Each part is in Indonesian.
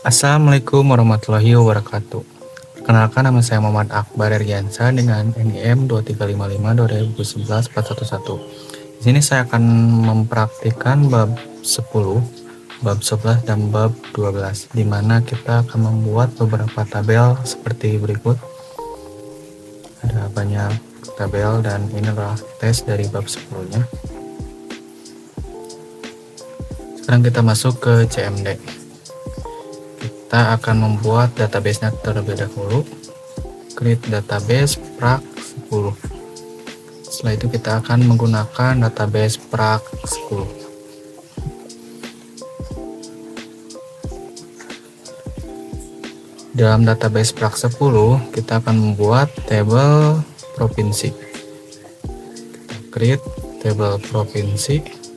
Assalamualaikum warahmatullahi wabarakatuh. Perkenalkan, nama saya Muhammad Akbar Ergiansa dengan NIM 235522011 Di sini saya akan mempraktikkan bab 10, bab 11 dan bab 12, di mana kita akan membuat beberapa tabel seperti berikut. Ada banyak tabel dan ini adalah tes dari bab 10-nya. Sekarang kita masuk ke CMD. Kita akan membuat database-nya terlebih dahulu. Create database Prak 10. Setelah itu kita akan menggunakan database Prak 10. Dalam database Prak 10, kita akan membuat tabel provinsi. Kita create tabel provinsi.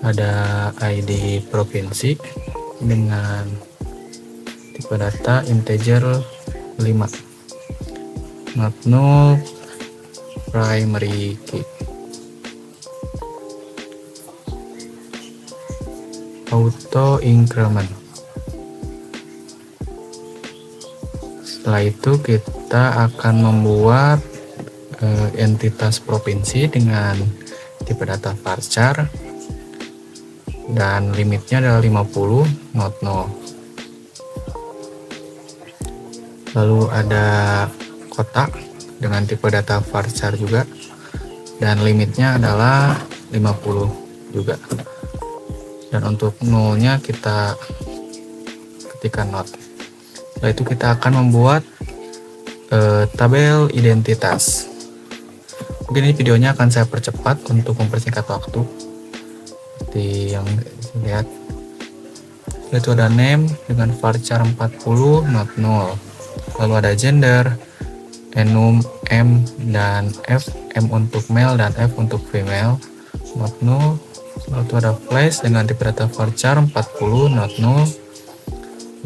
Ada ID provinsi dengan tipe data integer 5, not null, primary key, auto increment. Setelah itu kita akan membuat entitas provinsi dengan tipe data varchar dan limitnya adalah 50, not null. Lalu ada kotak dengan tipe data varchar juga dan limitnya adalah 50 juga. Dan untuk nullnya kita ketikkan not. Setelah itu kita akan membuat tabel identitas. Mungkin ini videonya akan saya percepat untuk mempersingkat waktu. Seperti yang lihat, itu ada name dengan varchar 40, not null. Lalu ada gender, enum, m dan f, m untuk male dan f untuk female, not null. Lalu itu ada place dengan tipe data varchar 40, not null.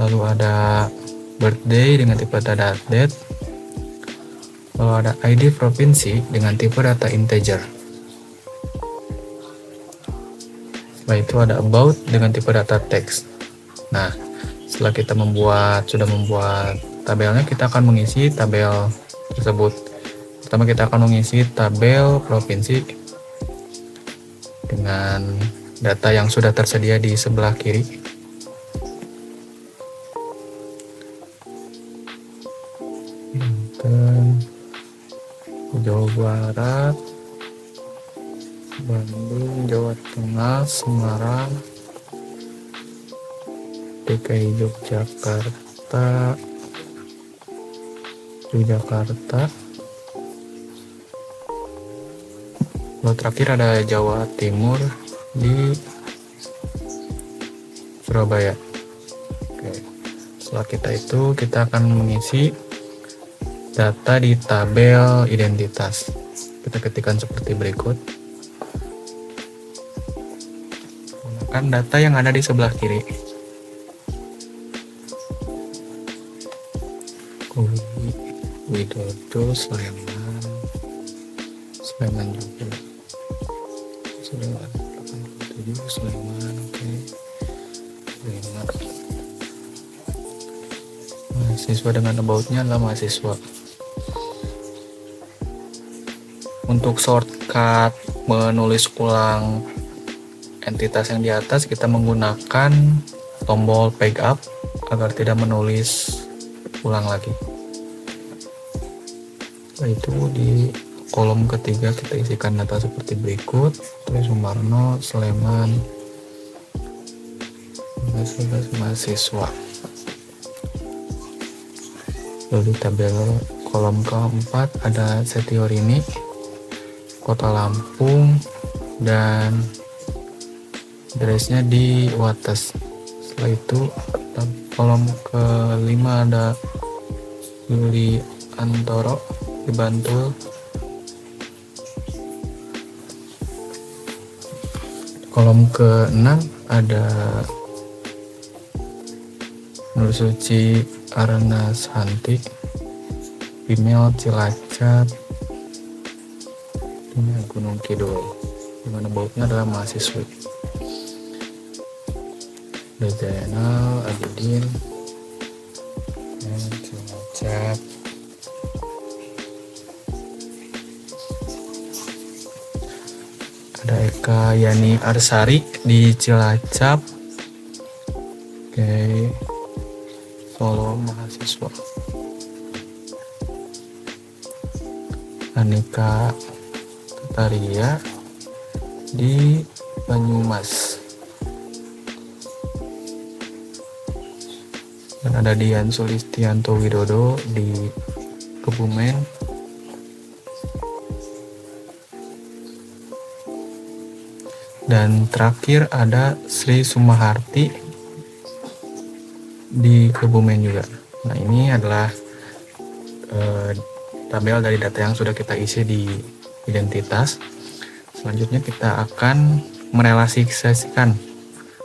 Lalu ada birthday dengan tipe data date. Lalu ada ID provinsi dengan tipe data integer. Setelah itu ada about dengan tipe data text. Nah, setelah kita sudah membuat tabelnya, kita akan mengisi tabel tersebut. Pertama kita akan mengisi tabel provinsi dengan data yang sudah tersedia di sebelah kiri. Banten, Jawa Barat, Bandung, Jawa Tengah, Semarang, DKI Yogyakarta, Jakarta. Lalu terakhir ada Jawa Timur di Surabaya. Oke. Setelah kita akan mengisi data di tabel identitas. Kita ketikkan seperti berikut. Gunakan data yang ada di sebelah kiri. Widodo, Sleman juga. Sleman 87, Sleman, oke. Sleman. Mahasiswa dengan about-nya adalah mahasiswa. Untuk shortcut menulis ulang entitas yang di atas, kita menggunakan tombol page up agar tidak menulis ulang lagi. Setelah itu di kolom ketiga kita isikan data seperti berikut. Tri Sumarno, Sleman, mahasiswa. Lalu di tabel kolom keempat ada Setiorini, Kota Lampung, dan address-nya di Wates. Setelah itu kolom kelima ada Yuli Antoro di Bantul. Kolom ke-6 ada Nur Suci Arnas Hanti, Female Cilacap, Gunung Kidul, dimana bautnya adalah mahasiswi. Zainal Abidin Cilacap. Ada Eka Yani Arsari di Cilacap. Oke, Solo mahasiswa. Anika Tataria di Banyumas. Dan ada Dian Sulistianto Widodo di Kebumen. Dan terakhir ada Sri Sumaharti di Kebumen juga. Nah, ini adalah tabel dari data yang sudah kita isi di identitas. Selanjutnya kita akan merelasikan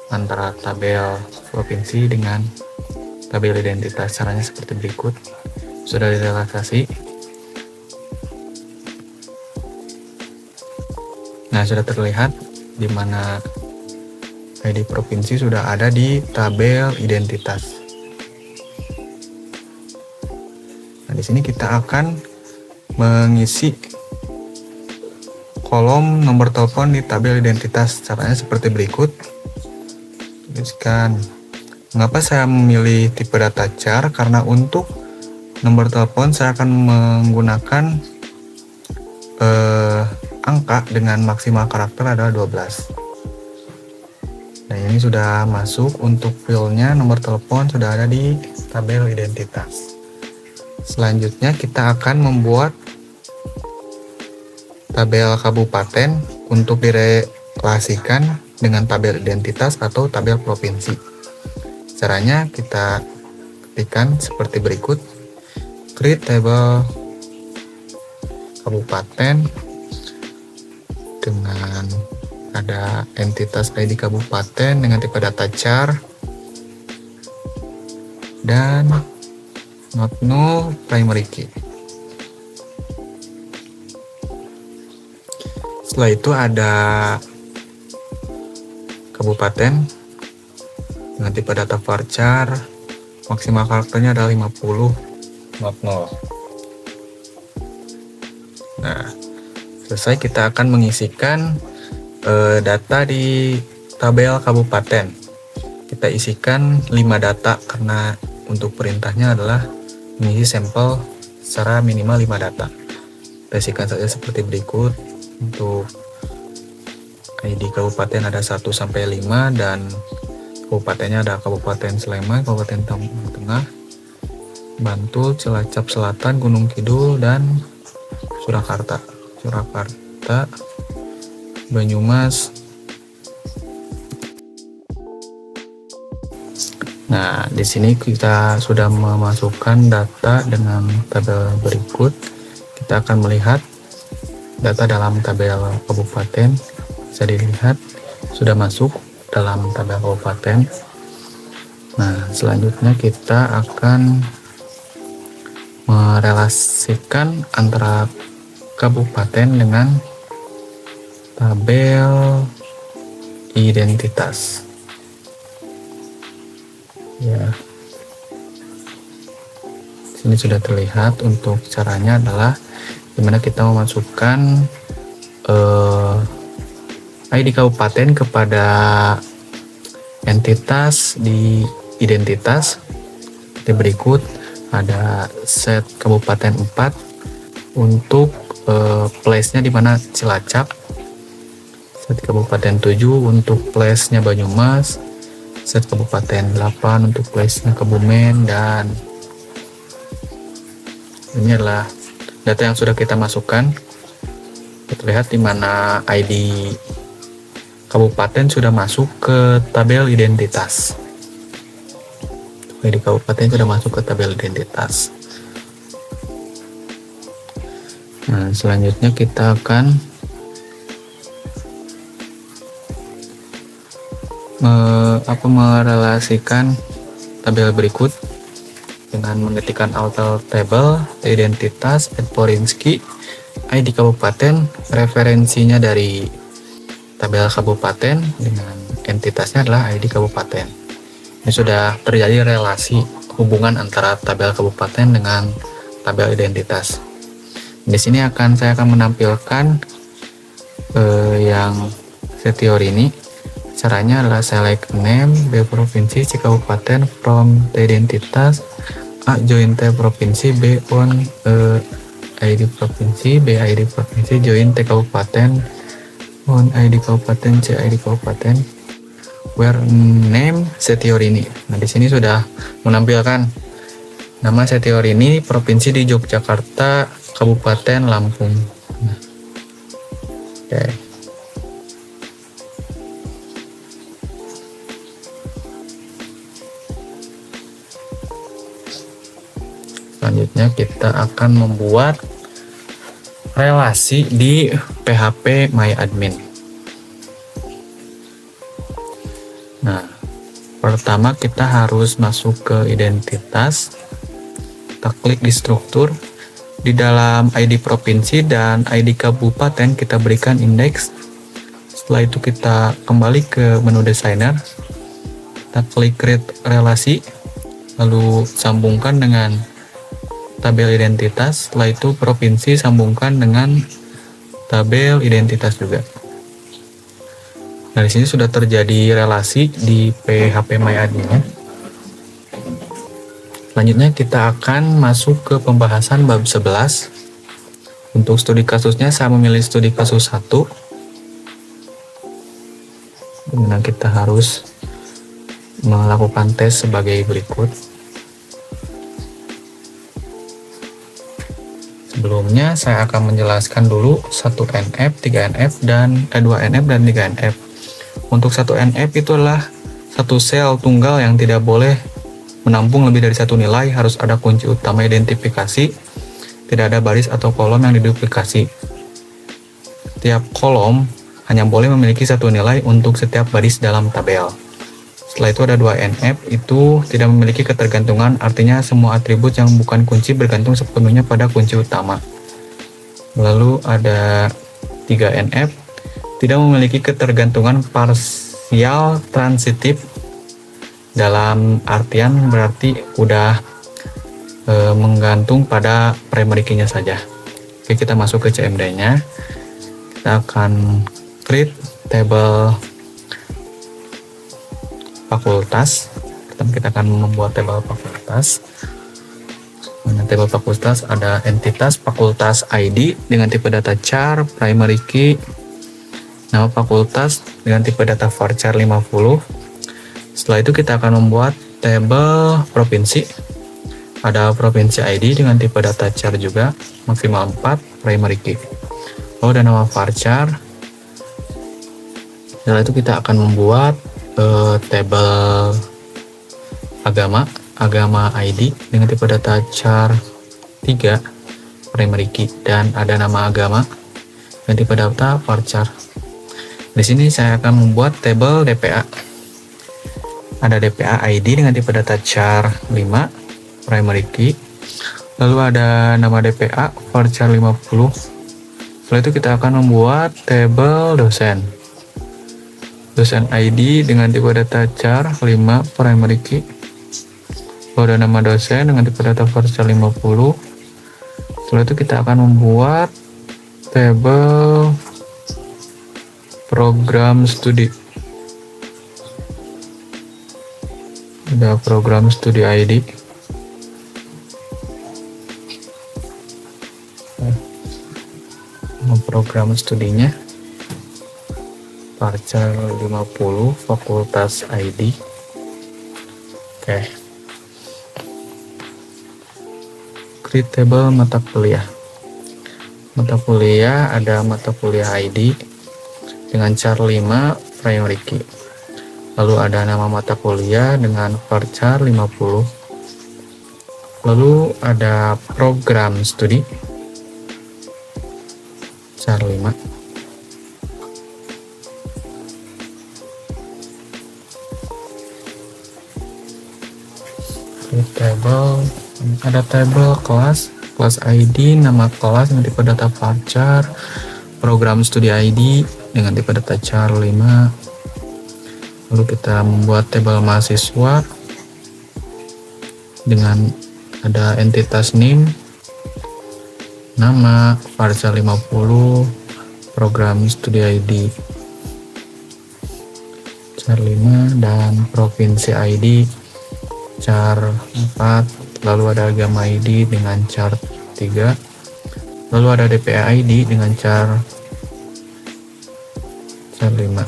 antara tabel provinsi dengan tabel identitas. Caranya seperti berikut. Sudah direlaksasi. Nah, sudah terlihat di mana ID provinsi sudah ada di tabel identitas. Nah, di sini kita akan mengisi kolom nomor telepon di tabel identitas. Caranya seperti berikut. Tuliskan. Mengapa saya memilih tipe data char? Karena untuk nomor telepon saya akan menggunakan angka dengan maksimal karakter adalah 12. Nah, ini sudah masuk. Untuk filenya nomor telepon sudah ada di tabel identitas. Selanjutnya kita akan membuat tabel kabupaten untuk direlasikan dengan tabel identitas atau tabel provinsi. Caranya kita ketikkan seperti berikut. Create table kabupaten dengan ada entitas ID kabupaten dengan tipe data char dan not null primary key. Setelah itu ada kabupaten dengan tipe data varchar, maksimal karakternya adalah 50, not null. Nah, selesai kita akan mengisikan data di tabel kabupaten. Kita isikan 5 data karena untuk perintahnya adalah mengisi sampel secara minimal 5 data. Kita isikan saja seperti berikut. Untuk ID kabupaten ada 1 sampai 5 dan kabupatennya ada Kabupaten Sleman, Kabupaten Tengah, Bantul, Cilacap Selatan, Gunung Kidul, dan Surakarta, Banyumas. Nah, di sini kita sudah memasukkan data dengan tabel berikut. Kita akan melihat data dalam tabel kabupaten. Bisa dilihat sudah masuk dalam tabel kabupaten. Nah, selanjutnya kita akan merelasikan antara kabupaten dengan tabel identitas. Ya, sini sudah terlihat. Untuk caranya adalah dimana kita memasukkan ID kabupaten kepada entitas di identitas seperti berikut. Ada set kabupaten 4 untuk place-nya di mana Cilacap, set kabupaten 7 untuk place-nya Banyumas, set kabupaten 8 untuk place-nya Kebumen, dan ini adalah data yang sudah kita masukkan. Terlihat di mana ID kabupaten sudah masuk ke tabel identitas. ID kabupaten sudah masuk ke tabel identitas. Nah, selanjutnya kita akan merelasikan tabel berikut dengan mengetikkan alter table identitas foreign key ID kabupaten, referensinya dari tabel kabupaten dengan entitasnya adalah ID kabupaten. Ini sudah terjadi relasi hubungan antara tabel kabupaten dengan tabel identitas. Di sini saya akan menampilkan yang set teori ini. Caranya adalah select name, B provinsi, C kabupaten, from the identitas, A join T provinsi, B on ID provinsi, B ID provinsi, join T kabupaten, on ID kabupaten, C ID kabupaten, where name set teori ini. Nah, di sini sudah menampilkan nama set teori ini, provinsi di Yogyakarta, kabupaten Lampung. Nah, oke. Selanjutnya kita akan membuat relasi di PHP MyAdmin. Nah, pertama kita harus masuk ke identitas. Kita klik di struktur. Di dalam ID provinsi dan ID kabupaten kita berikan indeks. Setelah itu kita kembali ke menu designer. Kita klik create relasi, lalu sambungkan dengan tabel identitas. Setelah itu provinsi sambungkan dengan tabel identitas juga. Nah, di sini sudah terjadi relasi di PHP MyAdmin. Selanjutnya kita akan masuk ke pembahasan bab 11. Untuk studi kasusnya saya memilih studi kasus 1. Dimana kita harus melakukan tes sebagai berikut. Sebelumnya saya akan menjelaskan dulu 1NF, 3NF, dan 2NF dan 3NF. Untuk 1NF itu adalah satu sel tunggal yang tidak boleh menampung lebih dari satu nilai, harus ada kunci utama identifikasi, tidak ada baris atau kolom yang diduplikasi. Setiap kolom hanya boleh memiliki satu nilai untuk setiap baris dalam tabel. Setelah itu ada 2NF, itu tidak memiliki ketergantungan, artinya semua atribut yang bukan kunci bergantung sepenuhnya pada kunci utama. Lalu ada 3NF, tidak memiliki ketergantungan parsial transitif, dalam artian berarti udah menggantung pada primary key-nya saja. Oke, kita masuk ke CMD-nya. Kita akan create table fakultas. Pertama kita akan membuat tabel fakultas. Nah, tabel fakultas ada entitas fakultas ID dengan tipe data char, primary key, nama fakultas dengan tipe data varchar 50. Setelah itu kita akan membuat tabel provinsi. Ada provinsi ID dengan tipe data char juga, maksimal 4, primary key. Lalu ada nama varchar. Setelah itu kita akan membuat tabel agama ID dengan tipe data char 3, primary key, dan ada nama agama dengan tipe data varchar. Di sini saya akan membuat tabel DPA. Ada DPA ID dengan tipe data char 5, primary key. Lalu ada nama DPA varchar 50. Setelah itu kita akan membuat tabel dosen. Dosen ID dengan tipe data char 5, primary key. Lalu ada nama dosen dengan tipe data varchar 50. Setelah itu kita akan membuat tabel program studi. Ada program studi ID. Program studinya varchar 50, fakultas ID. Oke. Create table mata kuliah. Mata kuliah ada mata kuliah ID dengan char 5, primary key. Lalu ada nama mata kuliah dengan varchar 50. Lalu ada program studi char 5. Ada tabel kelas ID, nama kelas dengan tipe data varchar, program studi ID dengan tipe data char 5. Lalu kita membuat tabel mahasiswa dengan ada entitas NIM, nama, varchar 50, program studi ID char 5, dan provinsi ID char 4, lalu ada agama ID dengan char 3, lalu ada DPA ID dengan char 5.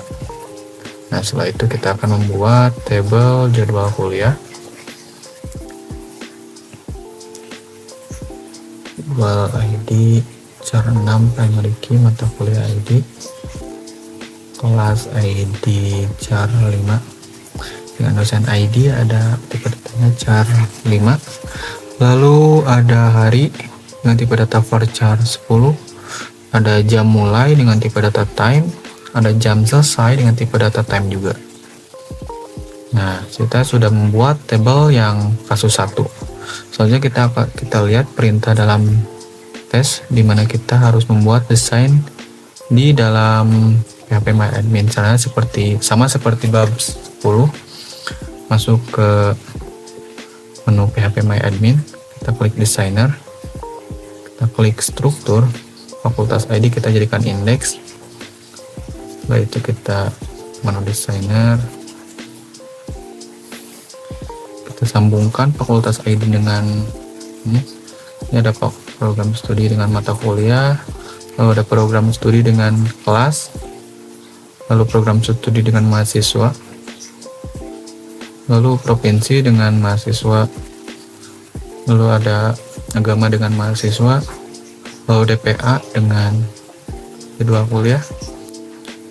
Nah, setelah itu kita akan membuat tabel jadwal kuliah. Jadwal ID char 6 primary key mata kuliah ID, kelas ID char 5, dengan dosen ID ada tipe datanya char 5, lalu ada hari dengan tipe data varchar 10, ada jam mulai dengan tipe data time, ada jam selesai dengan tipe data time juga. Nah, kita sudah membuat tabel yang kasus 1. Selanjutnya kita lihat perintah dalam tes, di mana kita harus membuat desain di dalam PHP My Admin. Caranya sama seperti bab 10. Masuk ke menu PHP My Admin, kita klik designer, kita klik struktur, fakultas ID kita jadikan indeks. Setelah itu kita menu designer, kita sambungkan fakultas ID dengan ini ada program studi dengan mata kuliah, lalu ada program studi dengan kelas, lalu program studi dengan mahasiswa, lalu provinsi dengan mahasiswa, lalu ada agama dengan mahasiswa, lalu DPA dengan jadwal kuliah,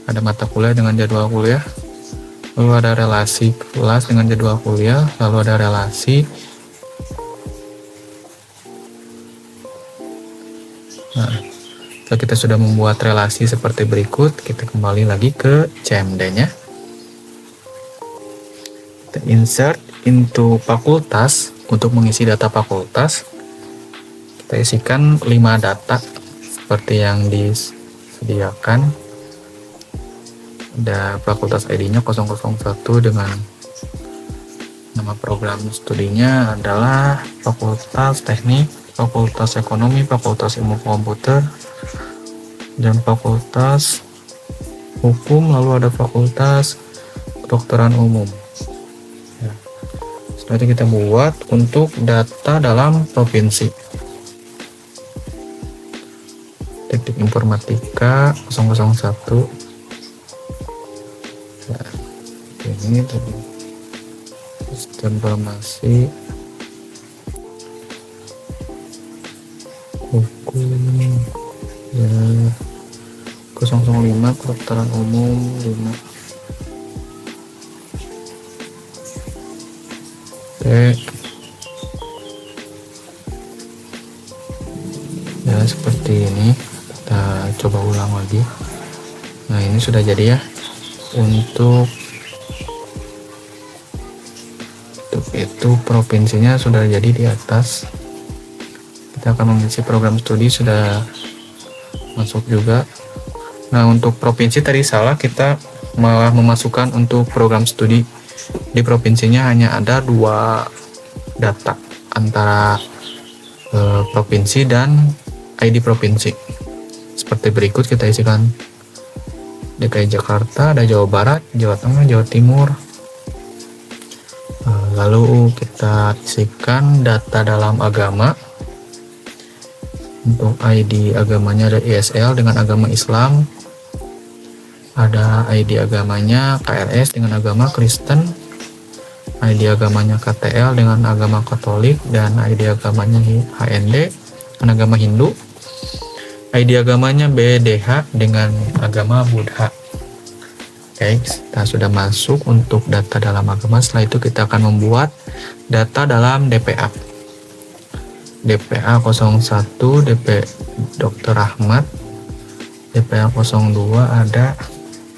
ada mata kuliah dengan jadwal kuliah, lalu ada relasi kelas dengan jadwal kuliah, lalu ada relasi. Nah, setelah kita sudah membuat relasi seperti berikut, kita kembali lagi ke CMD-nya. Kita insert into fakultas. Untuk mengisi data fakultas, kita isikan 5 data seperti yang disediakan. Ada fakultas ID-nya 001 dengan nama program studinya adalah Fakultas Teknik, Fakultas Ekonomi, Fakultas Ilmu Komputer, dan Fakultas Hukum, lalu ada Fakultas Kedokteran Umum. Ya. Setelah itu kita buat untuk data dalam provinsi. Teknik Informatika 001. Ya, ini tadi sistem informasi hukum ya 005, kedokteran umum 5. Oke, ya seperti ini. Kita coba ulang lagi. Nah, ini sudah jadi ya. Untuk itu provinsinya sudah jadi di atas. Kita akan mengisi program studi sudah masuk juga. Nah, untuk provinsi tadi salah, kita malah memasukkan untuk program studi di provinsinya hanya ada 2 data antara provinsi dan ID provinsi. Seperti berikut, kita isikan DKI Jakarta, ada Jawa Barat, Jawa Tengah, Jawa Timur. Lalu kita isikan data dalam agama. Untuk ID agamanya ada ISL dengan agama Islam, ada ID agamanya KRS dengan agama Kristen, ID agamanya KTL dengan agama Katolik, dan ID agamanya HND dengan agama Hindu, ID agamanya BDH dengan agama Buddha. Oke, kita sudah masuk untuk data dalam agama. Setelah itu kita akan membuat data dalam DPA. DPA 01 DP Dr. Ahmad, DPA 02 ada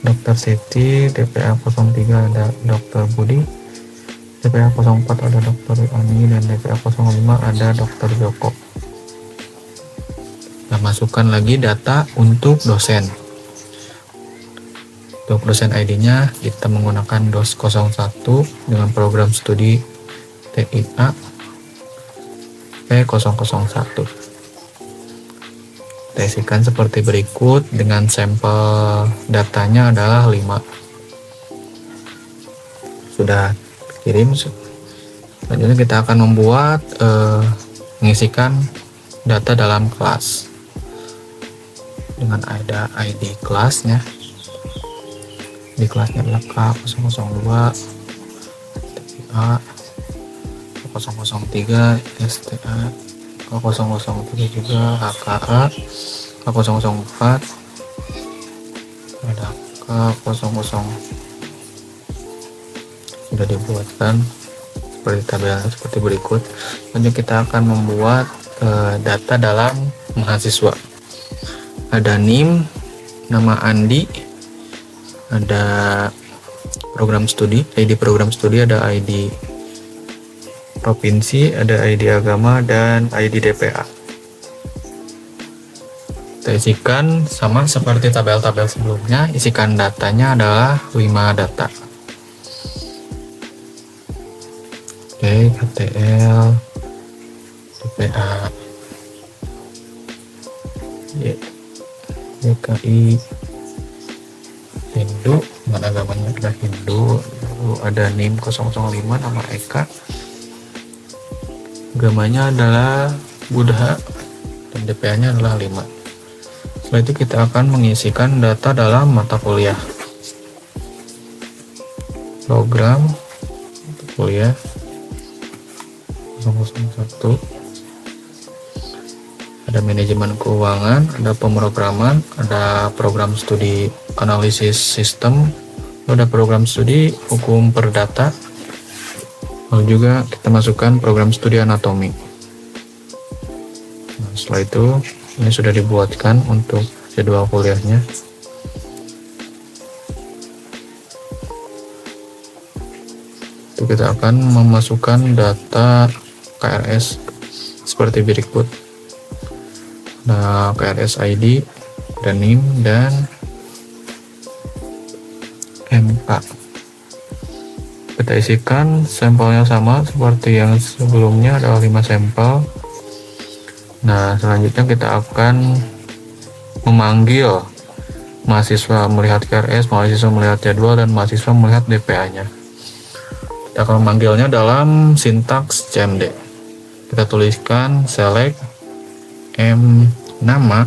Dr. Siti, DPA 03 ada Dr. Budi, DPA 04 ada Dr. Ani, dan DPA 05 ada Dr. Joko. Kita masukkan lagi data untuk dosen. Untuk dosen ID-nya kita menggunakan DOS 01 dengan program studi TIA. DP001. Kita isikan seperti berikut dengan sampel datanya adalah 5. Sudah kirim. Selanjutnya kita akan membuat mengisikan data dalam kelas dengan ada ID kelasnya. Di kelasnya adalah K002, TPA, K003, STA, K003 juga, HKA, K004, ada K00. Sudah dibuatkan seperti tabelnya seperti berikut. Lanjut kita akan membuat data dalam mahasiswa. Ada NIM, nama Andi, ada program studi, ID program studi, ada ID provinsi, ada ID agama, dan ID DPA. Kita isikan sama seperti tabel-tabel sebelumnya. Isikan datanya adalah 5 data. Oke, KTL, DPA, DKI, Hindu, mana agamanya adalah Hindu. Lalu ada NIM 005, nama Eka, agamanya adalah Buddha, dan DPA-nya adalah 5. Setelah itu kita akan mengisikan data dalam mata kuliah. Program mata kuliah 001, ada manajemen keuangan, ada pemrograman, ada program studi analisis sistem, ada program studi hukum perdata, lalu juga kita masukkan program studi anatomi. Nah, setelah itu ini sudah dibuatkan untuk jadwal kuliahnya. Itu kita akan memasukkan data KRS seperti berikut. Nah, KRS ID, dan NIM, dan MK. Kita isikan sampelnya sama seperti yang sebelumnya, ada 5 sampel. Nah, selanjutnya kita akan memanggil mahasiswa melihat KRS, mahasiswa melihat jadwal, dan mahasiswa melihat DPA-nya. Kita akan memanggilnya dalam sintaks CMD. Kita tuliskan select M nama,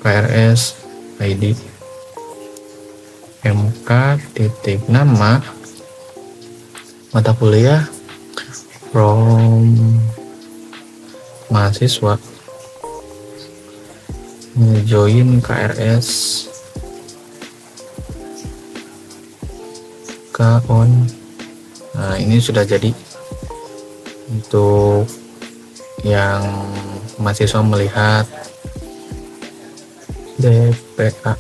KRS ID, MK titik nama, mata kuliah from mahasiswa, join KRS, K on. Nah, ini sudah jadi untuk yang mahasiswa melihat DPA.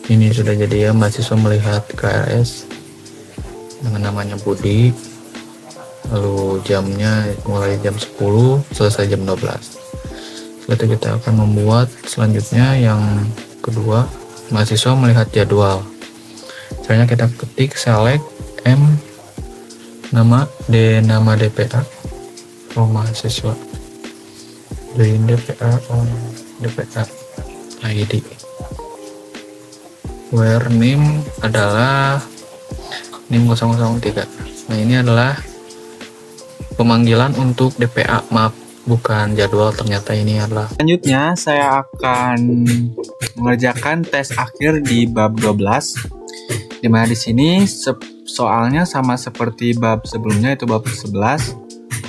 Ini sudah jadi ya, mahasiswa melihat KRS dengan namanya Budi. Lalu jamnya mulai jam 10 selesai jam 12. Setelah itu kita akan membuat selanjutnya yang kedua, mahasiswa melihat jadwal. Caranya kita ketik select M nama DPA from mahasiswa, join DPA on DPA ID, where name adalah NIM 003. Nah, ini adalah pemanggilan untuk DPA, maaf bukan jadwal, ternyata ini adalah. Selanjutnya saya akan mengerjakan tes akhir di bab 12, dimana di sini soalnya sama seperti bab sebelumnya, itu bab 11,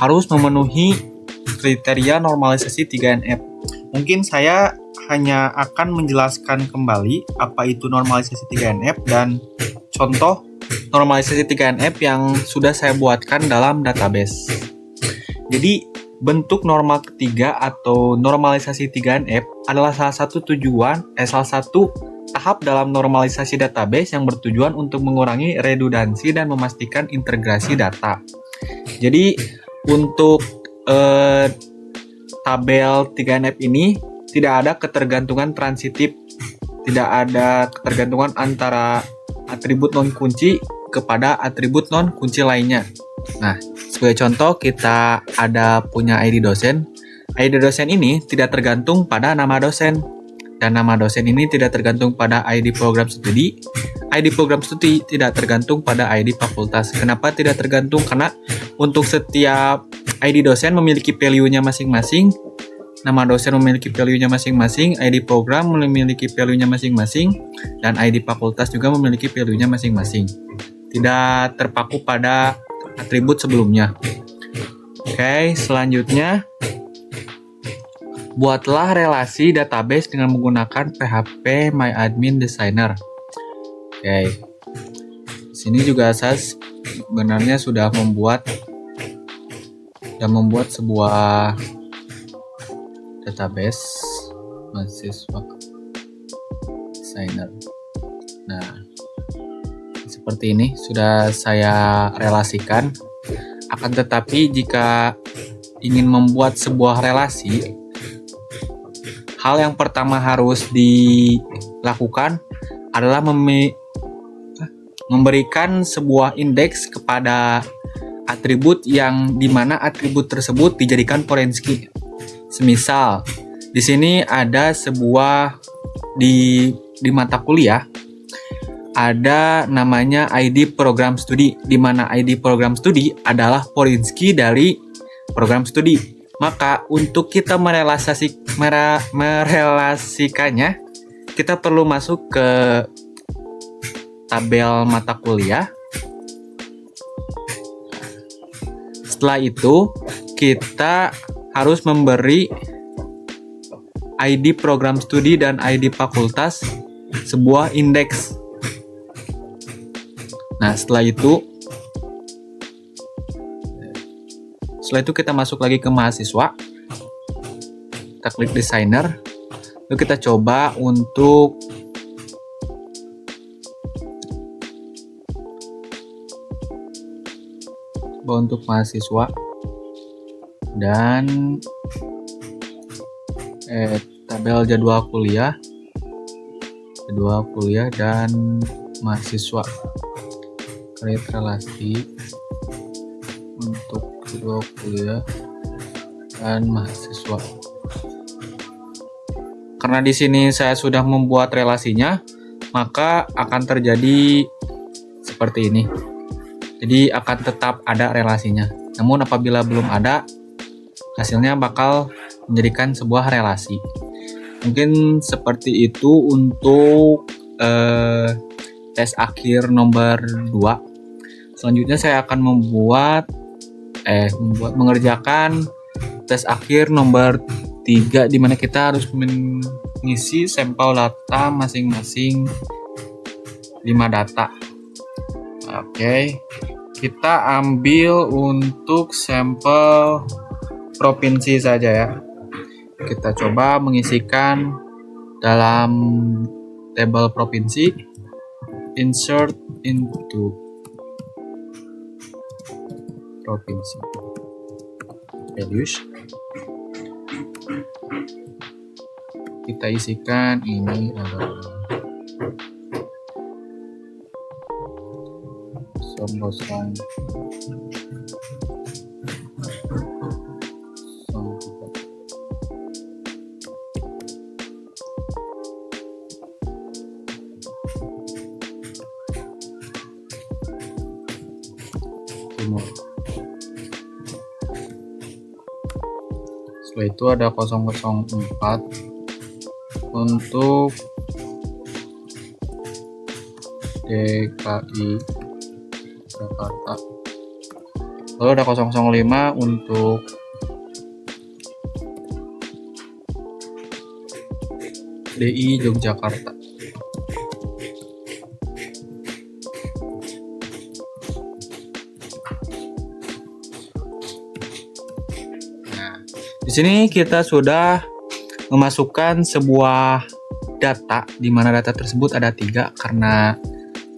harus memenuhi kriteria normalisasi 3NF. Mungkin saya hanya akan menjelaskan kembali apa itu normalisasi 3NF dan contoh normalisasi 3NF yang sudah saya buatkan dalam database. Jadi bentuk normal ketiga atau normalisasi 3NF adalah salah satu tahap dalam normalisasi database yang bertujuan untuk mengurangi redundansi dan memastikan integrasi data. Jadi untuk tabel 3NF ini tidak ada ketergantungan transitif, tidak ada ketergantungan antara atribut non kunci kepada atribut non kunci lainnya. Nah, sebagai contoh kita ada punya ID dosen. ID dosen ini tidak tergantung pada nama dosen. Dan nama dosen ini tidak tergantung pada ID program studi. ID program studi tidak tergantung pada ID fakultas. Kenapa tidak tergantung? Karena untuk setiap ID dosen memiliki value-nya masing-masing. Nama dosen memiliki value-nya masing-masing, ID program memiliki value-nya masing-masing, dan ID fakultas juga memiliki value-nya masing-masing. Tidak terpaku pada atribut sebelumnya. Oke, selanjutnya buatlah relasi database dengan menggunakan PHP MyAdmin Designer. Oke. Di sini juga saya sebenarnya sudah membuat sebuah database mahasiswa designer. Nah, seperti ini sudah saya relasikan. Akan tetapi jika ingin membuat sebuah relasi, hal yang pertama harus dilakukan adalah memberikan sebuah indeks kepada atribut yang dimana atribut tersebut dijadikan foreign key. Semisal di sini ada sebuah di mata kuliah ada namanya ID program studi, di mana ID program studi adalah foreign key dari program studi. Maka untuk kita merelasikannya, kita perlu masuk ke tabel mata kuliah. Setelah itu kita harus memberi ID program studi dan ID fakultas sebuah indeks. Nah, setelah itu kita masuk lagi ke mahasiswa. Kita klik designer. Lalu kita coba untuk mahasiswa dan tabel jadwal kuliah dan mahasiswa, create relasi untuk jadwal kuliah dan mahasiswa. Karena di sini saya sudah membuat relasinya, maka akan terjadi seperti ini. Jadi akan tetap ada relasinya. Namun apabila belum ada, hasilnya bakal menjadikan sebuah relasi. Mungkin seperti itu untuk tes akhir nomor 2. Selanjutnya saya akan mengerjakan tes akhir nomor 3, di mana kita harus mengisi sampel data masing-masing 5 data. Oke, kita ambil untuk sampel provinsi saja ya. Kita coba mengisikan dalam tabel provinsi, insert into provinsi, values. Kita isikan ini adalah kosong. Setelah itu ada 004 untuk DKI Jakarta. Lalu ada 005 untuk DI Yogyakarta. Nah, di sini kita sudah memasukkan sebuah data, di mana data tersebut ada 3, karena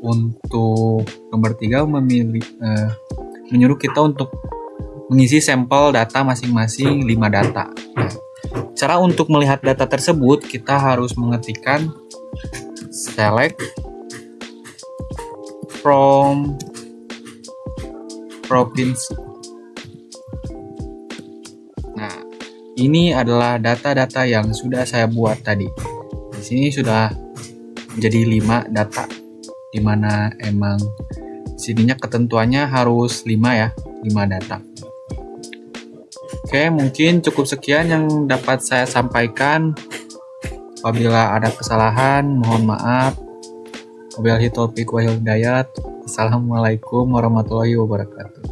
untuk nomor 3 menyuruh kita untuk mengisi sampel data masing-masing 5 data. Nah, cara untuk melihat data tersebut, kita harus mengetikkan select from provinsi. Nah, ini adalah data-data yang sudah saya buat tadi. Di sini sudah menjadi 5 data, dimana emang sininya ketentuannya harus 5 ya, 5 data. Oke, mungkin cukup sekian yang dapat saya sampaikan. Apabila ada kesalahan, mohon maaf. Wabillahi taufiq wal hidayah. Assalamualaikum warahmatullahi wabarakatuh.